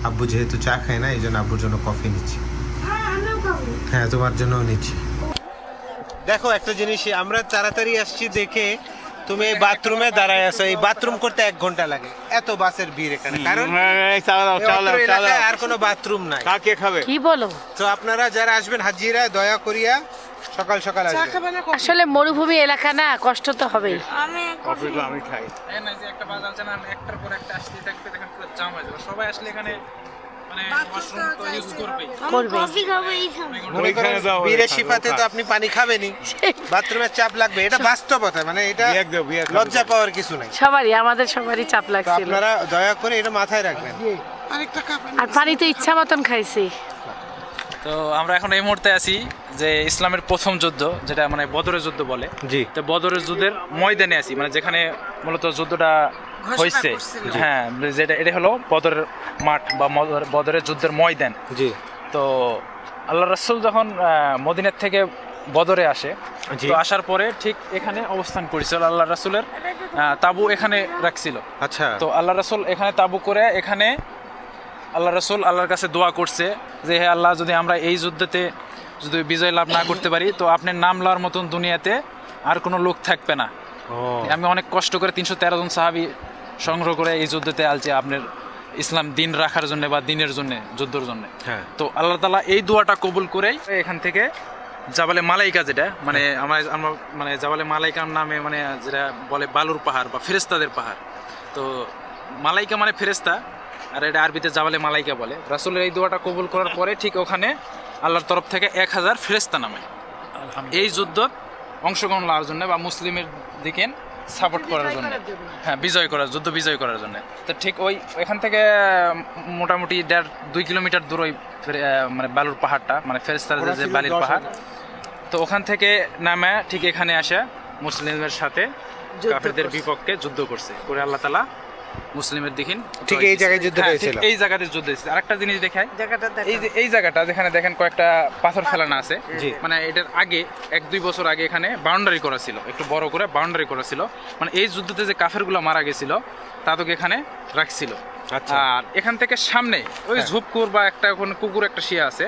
আব্বু যেহেতু চা খায় না এই জন্য আব্বুর জন্য কফি নিচ্ছি। হ্যাঁ, তোমার জন্যও নিচ্ছি। দেখো একটা জিনিস, আমরা তাড়াতাড়ি আসছি দেখে তুমি এই বাথরুমে দাঁড়ায় আছো। এই বাথরুম করতে 1 ঘন্টা লাগে, এত বাসের ভিড় এখানে, কারণ এই অত্র এলাকায় আর কোনো বাথরুম নাই। কে খাবে? কি বলো? তো আপনারা যারা আসবেন হাজিরা, দয়া করিয়া সকাল সকাল আসবেন। আসলে মরুভূমি এলাকা না, কষ্ট তো হবেই। কফি তো আমি খাই। এই না যে একটা বাস আছে না, একটার পর একটা আসতে থাকবে, দেখেন পুরো জাম হয়ে যাবে। সবাই আসলে এখানে মানে ওয়াশরুম তো ইউজ করবে। কফি খাবো এই খাবো। মনে করেন বীরের শিফাতে তো আপনি পানি খাবেনই, বাথরুমের চাপ লাগবে, এটা বাস্তবতা, মানে এটা লজ্জা পাওয়ার কিছু নাই। আমাদের সবারই চাপ তো লাগছিল। আপনারা দয়া করে এটা মাথায় রাখবেন। আর পানি তো ইচ্ছা মতন খাইছি। তো আমরা এখন এই মুহূর্তে আছি যে ইসলামের প্রথম যুদ্ধ, যেটা মানে বদরের যুদ্ধ বলে। জি। তো বদরের যুদ্ধের ময়দানে আছি, মানে যেখানে মূলত যুদ্ধটা হয়েছে। হ্যাঁ, যেটা এটা হলো বদরের মাঠ বা বদরের যুদ্ধের ময়দান। জি। তো আল্লাহ রাসূল যখন মদিনার থেকে বদরে আসে, তো আসার পরে ঠিক এখানে অবস্থান করেছিল। আল্লাহ রাসূলের তাবু এখানে রাখছিল। আচ্ছা। তো আল্লাহ রাসূল এখানে তাবু করে এখানে আল্লাহ রাসূল আল্লাহর কাছে দোয়া করছে যে হে আল্লাহ, যদি আমরা এই যুদ্ধতে যদি বিজয় লাভ না করতে পারি, তো আপনার নাম লওয়ার মতন দুনিয়াতে আর কোনো লোক থাকবে না। আমি অনেক কষ্ট করে 313 জন সাহাবী সংগ্রহ করে এই যুদ্ধতে আলছি আপনার ইসলাম দিন রাখার জন্য বা দিনের জন্য, যুদ্ধের জন্য। হ্যাঁ। তো আল্লাহ তাআলা এই দোয়াটা কবুল করেই এখান থেকে জাবালে মালাইকা, যেটা মানে আমরা মানে জাবালে মালাইকার নামে মানে যেটা বলে বালুর পাহাড় বা ফেরেশতাদের পাহাড়। তো মালাইকা মানে ফেরেশতা, আর এটা আরবিতে জাবালে মালাইকা বলে। রাসূলের এই দোয়াটা কবুল করার পরে ঠিক ওখানে আল্লাহর তরফ থেকে 1000 ফেরেশতা নামে এই যুদ্ধ অংশগ্রহণ নেওয়ার জন্য বা মুসলিমের দিকে সাপোর্ট করার জন্য, হ্যাঁ, বিজয় করার, যুদ্ধ বিজয় করার জন্য। তো ঠিক ওই এখান থেকে মোটামুটি 1.5-2 কিলোমিটার দূর ওই মানে বালুর পাহাড়টা, মানে ফেরেশতাদের যে বালির পাহাড়। তো ওখান থেকে নামে ঠিক এখানে আসে মুসলিমদের সাথে কাফেরদের বিপক্ষে যুদ্ধ করছে, করে আল্লাহ তাআলা মুসলিমের দিকে ঠিক এই জায়গায় যুদ্ধ হয়েছিল। এই জায়গাতে যুদ্ধ হয়েছে। আরেকটা জিনিস দেখাই, জায়গাটা এই যে এই জায়গাটা যেখানে দেখেন কয়েকটা পাথর ফেলানো আছে, মানে এটার আগে 1-2 বছর আগে এখানে বাউন্ডারি করা ছিল, একটু বড় করে বাউন্ডারি করা ছিল। মানে এই যুদ্ধতে যে কাফেরগুলো মারা গেছিল তাদেরকে এখানে রাখছিল। আর এখান থেকে সামনে ওই ঝুপকুর বা একটা ওখানে কুকুর একটা শিয়া আছে,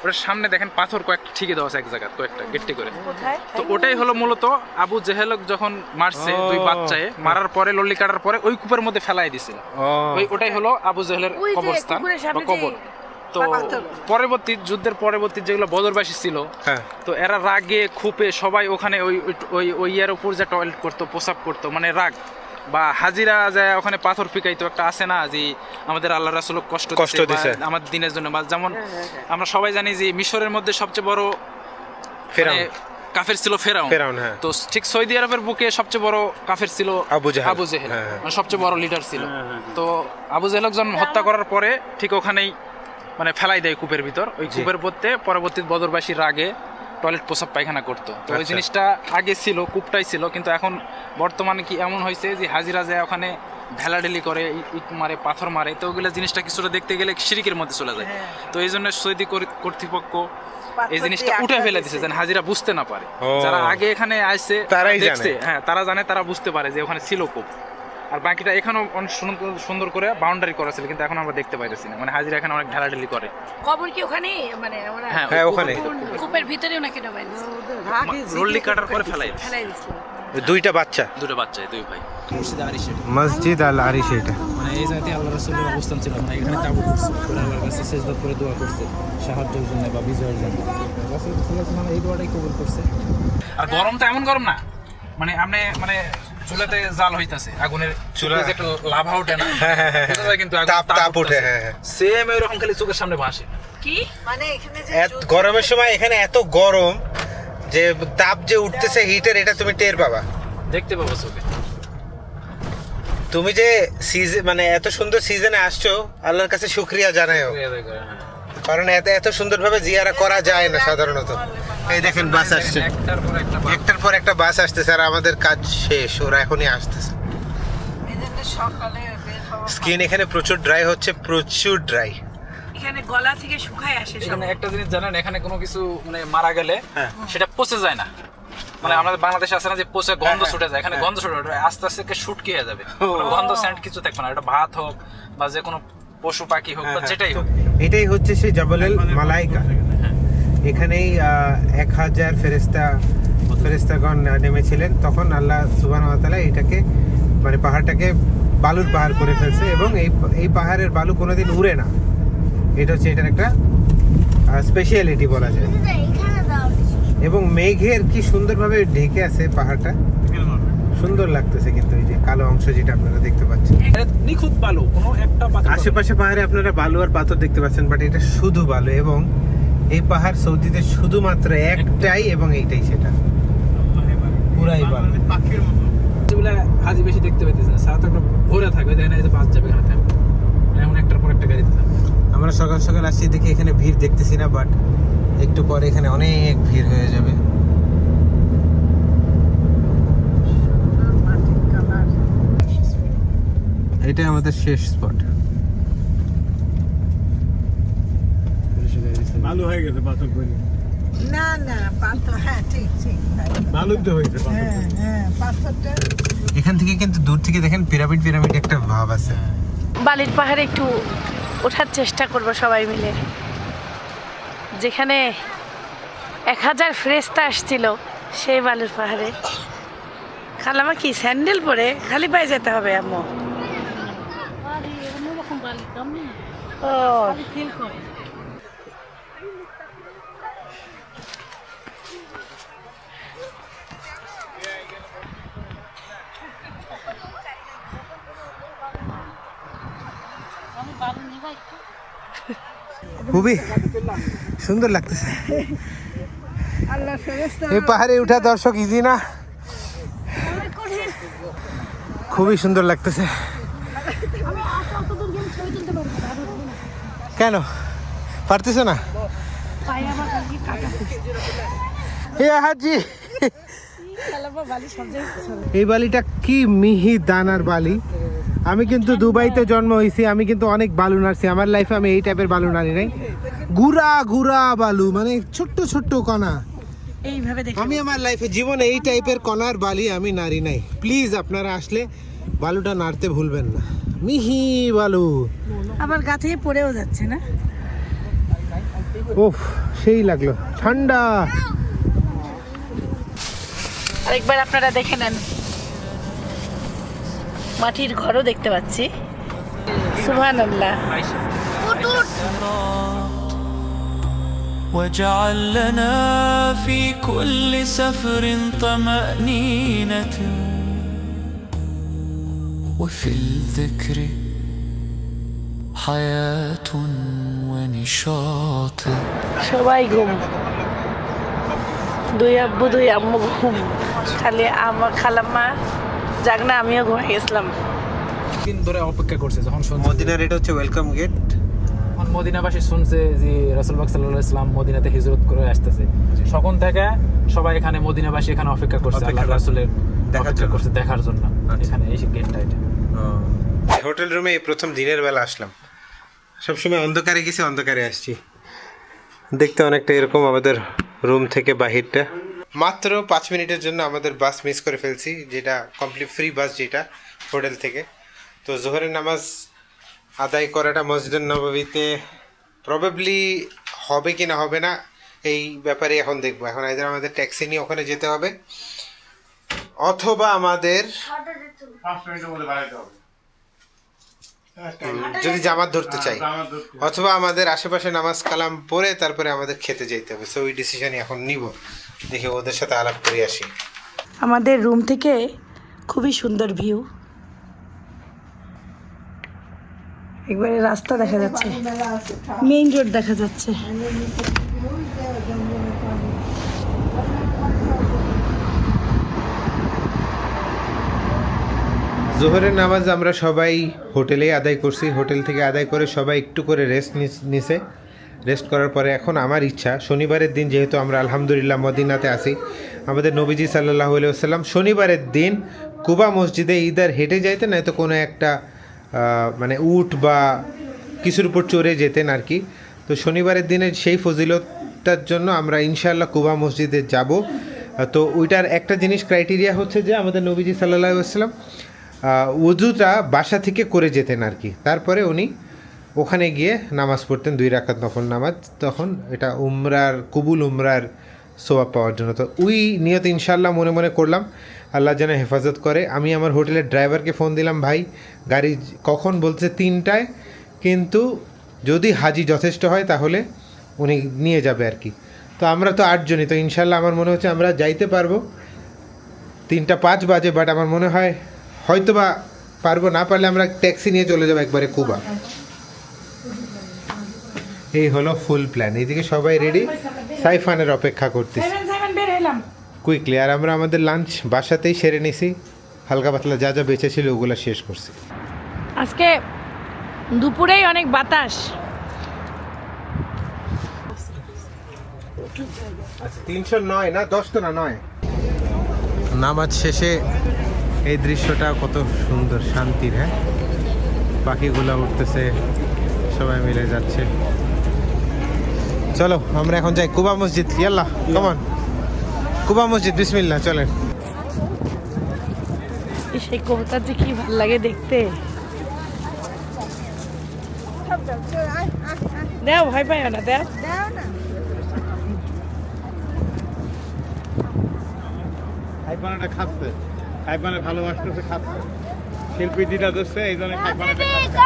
ওটার সামনে দেখেন পাথর কয়েকটা ঠিকে দেওয়া আছে এক জায়গায়, কয়েকটা গেট্টি করে। তো ওটাই হলো মূলত আবু জেহেল যখন মারছে 2 বাচ্চায়, মারার পরে লল্লি কাটার পরে ওই কূপের মধ্যে ফেলাই দিছিল। ওটাই হলো আবু জেহেলের কবরস্থান বা কবর। তো পরবর্তী যুদ্ধের পরবর্তী যেগুলো বদরবাসী ছিল, তো এরা রাগে খুপে সবাই ওখানে ওই ওই ওই ইয়ার উপর যে টয়লেট করতো, প্রসাব করতো, মানে রাগ বা হাজিরা যায় ওখানে পাথর ফিকাইতো একটা আছে না যে আমাদের আল্লাহ রাসূল কষ্ট দিছে বা আমাদের দিনের জন্য, বা যেমন আমরা সবাই জানি যে মিশরের মধ্যে সবচেয়ে বড় ফেরাউন কাফের ছিল ফেরাউন, হ্যাঁ। তো ঠিক সৌদি আরবের বুকে সবচেয়ে বড় কাফের ছিল আবু জেহেল, মানে সবচেয়ে বড় লিডার ছিল। তো আবু জেহেল যখন হত্যা করার পরে ঠিক ওখানেই মানে ফেলাই দেয় কূপের ভিতর, ওই কূপের পড়তে পরবর্তী বদরবাসীর রাগে টয়লেট প্রসাব পায়খানা করতো। তো ওই জিনিসটা আগে ছিল, কূপটাই ছিল, কিন্তু এখন বর্তমানে কি এমন হয়েছে যে হাজিরা যায় ওখানে ঢেলাঢেলি করে, ইট মারে, পাথর মারে, তো ওগুলো জিনিসটা কিছুটা দেখতে গেলে শিরকের মধ্যে চলে যায়। তো এই জন্য সৌদি কর্তৃপক্ষ এই জিনিসটা উঠে ফেলে দিছে যেন হাজিরা বুঝতে না পারে। যারা আগে এখানে আসছে তারাই দেখছে, হ্যাঁ তারা জানে, তারা বুঝতে পারে যে ওখানে ছিল কূপ। আর বাকিটা এখানেও অনেক সুন্দর করে বাউন্ডারি করা ছিল, কিন্তু এখন আমরা দেখতে পাইতেছি না, মানে হাজিরা এখানে অনেক ঢালাঢালি করে। কবর কি ওখানে, মানে হ্যাঁ ওখানে কূপের ভিতরেও নাকি ডবাই রোল্লি কাটার পরে ফেলাই দিছিল। দুইটা বাচ্চা, দুটো বাচ্চা, দুই ভাই। মসজিদ আল আরিশ, এটা মানে এই জায়গাতে আল্লাহ রাসূলের অবস্থান ছিল, মানে এখানে তাবু করছে, আল্লাহর কাছে সিজদা করে দোয়া করছে সাহায্যের জন্য বা বিজয়ের জন্য। রাসূল সাল্লাল্লাহু আলাইহি ওয়াসাল্লাম এই দোয়াটাই কবুল করছে। আর গরমটা এমন গরম না, মানে আপনি মানে চুলাতে জাল হইতাছে, আগুনের চুলায় যে একটা লাভা ওঠে না, কিন্তু তাপ ওঠে, সেম এরকম খালি চোখের সামনে ভাসে। কি মানে এখানে যে গরমের সময় এখানে এত গরম যে তাপ যে উঠতেছে হিটের, এটা তুমি টের পাবা, দেখতে পাবো চোখে। তুমি যে সিজন মানে এত সুন্দর সিজনে আসছো, আল্লাহর কাছে শুকরিয়া জানাও, কারণ এত সুন্দরভাবে জিয়ারা করা যায় না সাধারণত। এই দেখেন বাস আসছে, একটার পর একটা বাস আসতেছে, আর আমাদের কাজ শেষ, ওরা এখনই আসতেছে। সকালে স্কিন এখানে প্রচুর ড্রাই হচ্ছে, প্রচুর ড্রাই। এখানে গলা থেকে শুকায় আসে সব। এখানে একটা জিনিস জানেন, এখানে কোনো কিছু মানে মারা গেলে সেটা পচে যায় না, মানে আমাদের বাংলাদেশে আছে না যে পচে গন্ধ ছুটে যায়, এখানে গন্ধ ছুটে আস্তে আস্তে শুটকি হয়ে যাবে, গন্ধ সেন্ট কিছু থাকবে না। এটা ভাত হোক বা যে কোনো পশু পাখি হোক বা যেটাই হোক। এটাই হচ্ছে সেই জাবালুল মালাইকা। এখানেই 1000 ফেরেশতাগণ নেমেছিলেন, তখন আল্লাহ সুবহানাহু ওয়া তাআলা এটাকে মানে পাহাড়টাকে বালুর পাহাড় করে ফেলছে, এবং এই পাহাড়ের বালু কোনোদিন উড়ে না। এটা হচ্ছে এটার একটা স্পেশালিটি বলা যায়। এবং মেঘের কি সুন্দরভাবে ঢেকে আছে পাহাড়টা, সুন্দর লাগতেছে। কিন্তু এই যে কালো অংশ যেটা আপনারা দেখতে পাচ্ছেন, নিখুঁত বালু, কোনো একটা পাথর, আশেপাশে পাহাড়ে আপনারা বালু আর পাথর দেখতে পাচ্ছেন, বাট এটা শুধু বালু। এবং এই পাহাড় সৌদিতে শুধুমাত্র একটাই, এবং এইটাই সেটা, পুরাই বালু। পাখির মতো যেগুলো হাজি বেশি দেখতে পাইতেছে না, সাথে একটা ভরে থাকবে, দেখেন এই যে বাস যাবে এখানে থাকবে, এখন একটার পর একটা গাড়িতে থাকবে। আমরা সকাল সকাল আসছি দেখি এখানে ভিড় দেখতেছি না, বাট একটু পরে এখানে অনেক ভিড় হয়ে যাবে। এটা আমাদের শেষ স্পট। ভালো হয়ে গেছে পাথর করে, না না পাথর, হ্যাঁ ঠিক ভালোই তো হয়েছে পাথর। হ্যাঁ পাথরটা এখান থেকে কিন্তু দূর থেকে দেখেন পিরামিড পিরামিড একটা ভাব আছে। বালির পাহাড়ে একটু ওঠার চেষ্টা করব সবাই মিলে, যেখানে 1000 ফেরেশতা আসছিল সেই বালির পাহাড়ে। খালামা কি স্যান্ডেল পরে খালি পায়ে যেতে হবে আম্মু? ও খুবই সুন্দর লাগতেছে। আল্লাহ ফেরেশতা এই পাহাড়ে উঠা দর্শক ইজি না, খুবই সুন্দর লাগতেছে। কেন পারতেছো না? হাজি এই বালিটা কি মিহি দানার বালি। আমি কিন্তু দুবাইতে জন্ম হয়েছি, আমি কিন্তু অনেক বালু নাড়ছি আমার লাইফে, আমি এই টাইপের বালু নাড়ি নাই। গুড়া গুড়া বালু, মানে ছোট্ট ছোট্ট কণা। এইভাবে আমি আমার লাইফে জীবনে এই টাইপের কণার বালি আমি নাড়ি নাই। প্লিজ আপনারা আসলে বালুটা নাড়তে ভুলবেন না, মিহি বালু। আবার গা থেকে পড়েও যাচ্ছে না? ওফ সেই লাগলো, ঠান্ডা। আরেকবার আপনারা দেখে নেন, মাটির ঘরও দেখতে পাচ্ছি। সুবহানাল্লাহ। واجعل لنا في كل سفر طمأنينة وفي الذكر حياة ونشاط. সবাই ঘুম, দুই আব্বু দুই আম্মু ঘুম, খালি আমার খালাম্মা যাক না, আমিও ঘুমিয়ে গেছিলাম। দিন ধরে অপেক্ষা করছে যখন শুনছে মদিনার এটা হচ্ছে ওয়েলকাম গেট। যখন মদিনাবাসী শুনছে যে রাসূলুল্লাহ সাল্লাল্লাহু আলাইহি ওয়াসাল্লাম মদিনাতে হিজরত করে আসতেছে, তখন থেকে সবাই এখানে মদিনাবাসী এখানে অপেক্ষা করছে আল্লাহ রাসূলের দেখার জন্য। এখানে এই গেটটা এটা। হোটেল রুমে এই প্রথম দিনের বেলা আসলাম, সবসময় অন্ধকারে গেছি, অন্ধকারে আসছি। দেখতে অনেকটা এরকম আমাদের রুম থেকে বাহিরটা। মাত্র 5 মিনিটের জন্য আমাদের বাস মিস করে ফেলছি, যেটা কমপ্লিট ফ্রি বাস, যেটা হোটেল থেকে। তো জোহরের নামাজ আদায় করাটা মসজিদুন নববীতে প্রবাবলি হবে কি না হবে না, এই ব্যাপারে এখন দেখবো। এখন আইদার আমাদের ট্যাক্সি নিয়ে ওখানে যেতে হবে, অথবা আমাদের যদি জামাত ধরতে চাই, অথবা আমাদের আশেপাশে নামাজ কালাম পড়ে তারপরে আমাদের খেতে যেতে হবে। সো ওই ডিসিশনই এখন নিব, দেখে ওদের সাথে আলাপ করে আসি। আমাদের রুম থেকে খুবই সুন্দর ভিউ, একবারে রাস্তা দেখা যাচ্ছে, মেইন রোড দেখা যাচ্ছে। জোহরের নামাজ আমরা সবাই হোটেলেই আদায় করছি। হোটেল থেকে আদায় করে সবাই একটু করে রেস্ট নিছে। রেস্ট করার পরে এখন আমার ইচ্ছা, শনিবারের দিন যেহেতু আমরা আলহামদুলিল্লাহ মদিনাতে আসি, আমাদের নবীজি সাল্লাল্লাহু আলাইহি ওয়াসাল্লাম শনিবারের দিন কুবা মসজিদে ইদার হেঁটে যাইতেন, নয়তো কোনো একটা মানে উট বা কিছুর উপর চড়ে যেতেন আর কি। তো শনিবারের দিনের সেই ফজিলতটার জন্য আমরা ইনশাআল্লাহ কুবা মসজিদে যাব। তো ওইটার একটা জিনিস ক্রাইটেরিয়া হচ্ছে যে আমাদের নবীজি সাল্লাল্লাহু আলাইহি ওয়াসাল্লাম ওযুটা বাসা থেকে করে যেতেন আর কি, তারপরে উনি ওখানে গিয়ে নামাজ পড়তেন 2 রাকাত নফল নামাজ। তখন এটা উমরার কবুল উমরার সোয়াব পাওয়ার জন্য। তো ওই নিয়ত ইনশাআল্লাহ মনে মনে করলাম, আল্লাহ যেন হেফাজত করে। আমি আমার হোটেলের ড্রাইভারকে ফোন দিলাম, ভাই গাড়ি কখন, বলছে 3টায়, কিন্তু যদি হাজি যথেষ্ট হয় তাহলে উনি নিয়ে যাবে আর কি। তো আমরা তো 8 জনই, তো ইনশাআল্লাহ আমার মনে হচ্ছে আমরা যাইতে পারবো। 3:05 বাজে, বাট আমার মনে হয় হয়তো বা পারবো, না পারলে আমরা ট্যাক্সি নিয়ে চলে যাবো একবারে কুবা। এই হলো ফুল প্ল্যান। এইদিকে সবাই রেডি, সাইফানের অপেক্ষা করতেছি কুইকলি। আর আমরা আমাদের লাঞ্চ বাসাতেই সেরে নিছি, হালকা পাতলা যা যা বেঁচে ছিল ওগুলো শেষ করছি। আজকে দুপুরেই অনেক বাতাস। 309 না 10 তো না 9। নামাজ শেষে এই দৃশ্যটা কত সুন্দর, শান্তির। হ্যাঁ, পাখিগুলো উঠতেছে, সবাই মিলে যাচ্ছে। চলো আমরা এখন যাই কুবা মসজিদ। ইয়াল্লাহ কাম অন, কুবা মসজিদ, বিসমিল্লাহ, চলেন। সেই কবুতর যে কি ভালো লাগে দেখতে। দেও, ভয় পাই না, দেও। খাইপানাটা খাচ্ছে, খাইপানে ভালোবাসতেছে, খাচ্ছে, শিল্পী দিদা দিচ্ছে, এই জন্য খাইপানাটা খাচ্ছে।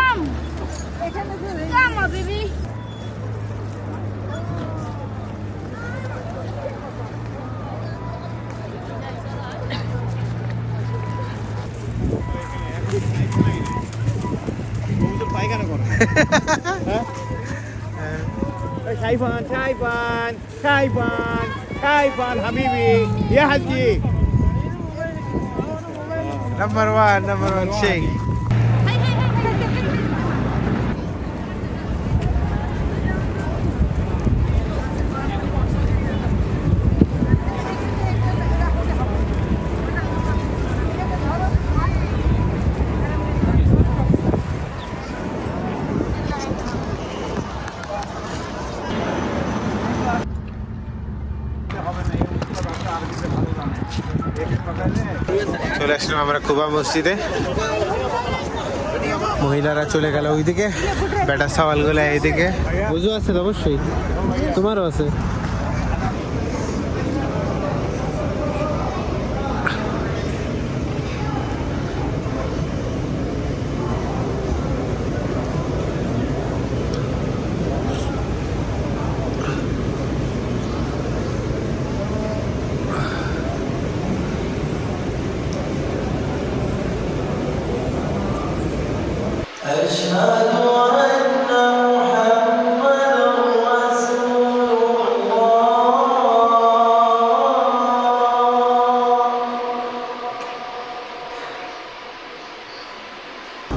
পায়খানা করো, খাইপান খাইপান খাইপান খাইপান হাবিবি, ইয়া হাজি। নাম্বার 1 শেখ। চলে আসলাম আমরা কুবা মসজিদে। মহিলারা চলে গেল ওইদিকে, বেটা সওয়ালগুলো এইদিকে। বুঝু আছে তো অবশ্যই, তোমারও আছে।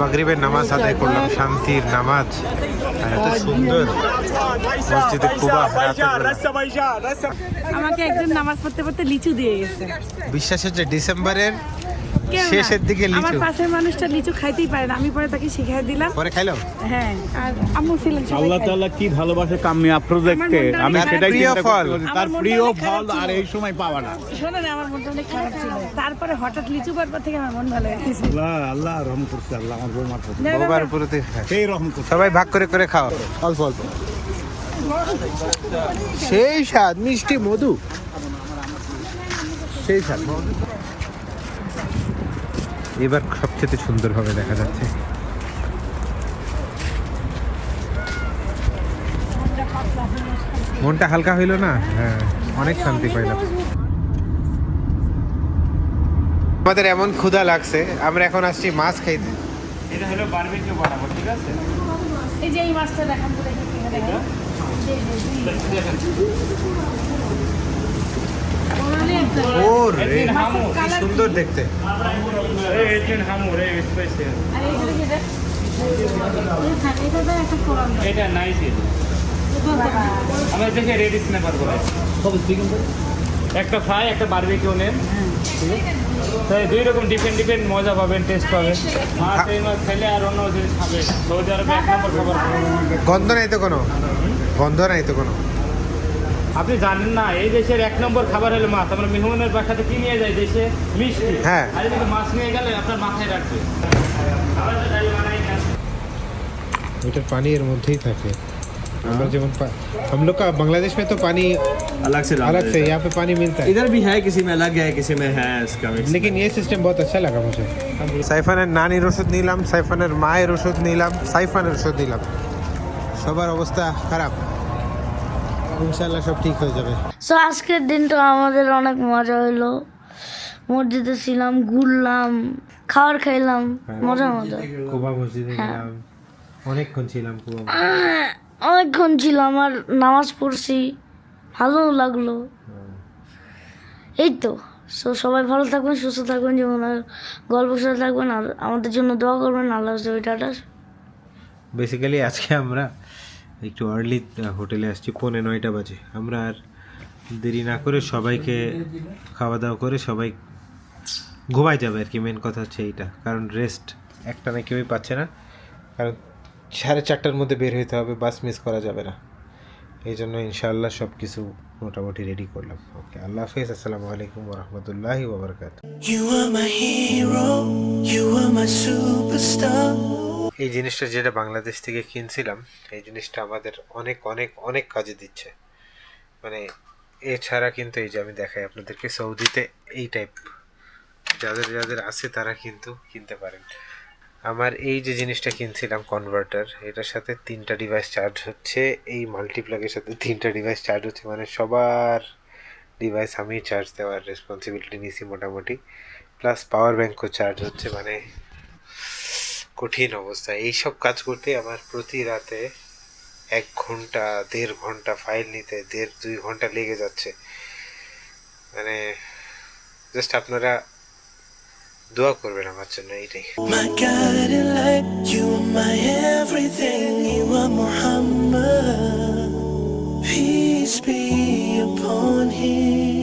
মাগরিবের নামাজ আদায় করলাম, শান্তির নামাজ। আর এত সুন্দর মসজিদে কুবা রাতের বেলা। আমাকে একজন নামাজ পড়তে পড়তে লিচু দিয়ে গেছে। বিশ্বাস হচ্ছে ডিসেম্বরের কেউ না। শেষের দিকে আমার লিচু। পাশের মানুষটা লিচু খাইতেই পারে না, আমি পরে তাকে শিখাই দিলাম। পরে খাইলো। হ্যাঁ, আর আম্মু ছিলেন সবাই আল্লাহ খায়। তাআলা কি ভালোবাসে কাম্মি আফরোজকে, আমি আমার সেটাই প্রিয় চিন্তা ফল। করতে পারি। তার আমার মনটা প্রিয় অনেক খারাপ ফল আর ছিল। এই সময় পাওয়া না। শোনো না, আমার মনটা অনেক খারাপ ছিল, তারপরে হঠাৎ লিচু পাওয়ার পর থেকে আমার মন ভালো হয়ে গেছে। আল্লাহ আল্লাহ রহম করছে, আল্লাহ আমার বৌমার প্রতি না, না, বাবার না। উপরে সেই রহম করছে। সবাই ভাগ করে করে খাও, অল্প অল্প। সেই স্বাদ, মিষ্টি মধু, সেই স্বাদ। এবার সবচেয়ে সুন্দরভাবে দেখা যাচ্ছে। মনটা হালকা হইল না? হ্যাঁ, অনেক শান্তি পাইলাম। আমাদের এমন ক্ষুধা লাগছে, আমরা এখন আসছি মাছ খাইতে। এটা হলো বারবিকিউ বানাবো, ঠিক আছে? এই যে এই মাছটা দেখান তো দেখি, দেখেন। ও রে, কি সুন্দর দেখতে। এটা নাইস। আমরা দেখে রেডি স্ন্যাপার বলে একটা ফ্রাই, একটা বারবিকিউ নেন। তাই দুই রকম ডিফারেন্ট মজা পাবেন, টেস্ট পাবেন। মাছ এই মাছ খেলে আর অন্য জিনিস খাবে। সৌদি আরবে 1 নম্বর খাবার। গন্ধ নাই তো কোনো? গন্ধ নাই তো কোনো? আপনি জানেন না, এই দেশের 1 নম্বর খাবার হলো মাছ। আমরা মেহমানের বাসাতে কি নিয়ে যাই দেশে? মিষ্টি। হ্যাঁ। আর এদিকে মাছ নিয়ে গেলে আপনার মাথায় রাখবে। এটার পানি এর মধ্যেই থাকে। আমরা যেমন हम लोग का बांग्लादेश में तो पानी अलग से यहाँ पे पानी मिलता है। इधर भी है, किसी में अलग है, किसी में है इसका मिक्स। लेकिन ये सिस्टम बहुत अच्छा लगा मुझे। সাইফানের নানির ওষুধ নিলাম, সাইফানের মায়ের ওষুধ নিলাম, সাইফানের ওষুধ নিলাম। সবার অবস্থা খারাপ, ইনশাল্লাহ সব ঠিক হয়ে যাবে। সো আজকের দিনটা আমাদের অনেক মজা হলো। মসজিদে ছিলাম, ঘুরলাম, খাবার খাইলাম, মজা মজা। কুবা মসজিদে গেলাম, অনেকক্ষণ ছিলাম কুবা। অনেকক্ষণ ছিলাম আর নামাজ পড়ছি, ভালো লাগলো। এই তো। সো সবাই ভালো থাকবেন, সুস্থ থাকবেন, যেমন আর গল্পের সাথে থাকবেন, আর আমাদের জন্য দোয়া করবেন। আল্লাহ হাফেজ, টাটা। বেসিক্যালি আজকে আমরা একটু আর্লি হোটেলে আসছি, 9:45 বাজে। আমরা আর দেরি না করে সবাইকে খাওয়া দাওয়া করে সবাই ঘুমাই যাবে আর কি। মেন কথা হচ্ছে এইটা, কারণ রেস্ট একটা না কেউই পাচ্ছে না, কারণ 4:30টার মধ্যে বের হইতে হবে, বাস মিস করা যাবে না। এই জন্য ইনশাআল্লাহ সব কিছু মোটামুটি রেডি করলাম। ওকে, আল্লাহ হাফেজ, আসসালামু আলাইকুম ওয়া রাহমাতুল্লাহি ওয়া বারাকাতুহু। এই জিনিসটা যেটা বাংলাদেশ থেকে কিনছিলাম, এই জিনিসটা আমাদের অনেক অনেক অনেক কাজে দিচ্ছে। মানে এছাড়া কিন্তু এই যে আমি দেখাই আপনাদেরকে, সৌদিতে এই টাইপ যাদের যাদের আছে তারা কিন্তু কিনতে পারেন। আমার এই যে জিনিসটা কিনছিলাম কনভার্টার, এটার সাথে 3টা ডিভাইস চার্জ হচ্ছে, এই মাল্টিপ্লাগের সাথে 3টা ডিভাইস চার্জ হচ্ছে। মানে সবার ডিভাইস আমি চার্জ দেওয়ার রেসপন্সিবিলিটি নিয়েছি মোটামুটি, প্লাস পাওয়ার ব্যাঙ্কও চার্জ হচ্ছে। মানে কঠিন অবস্থা। এইসব কাজ করতে আমার প্রতি রাতে 1 ঘন্টা 1.5 ঘন্টা, ফাইল নিতে 1.5-2 ঘন্টা লেগে যাচ্ছে। মানে জাস্ট আপনারা দোয়া করবেন আমার জন্য, এইটাই। My guiding light, you are my everything, you are Muhammad. Peace be upon him.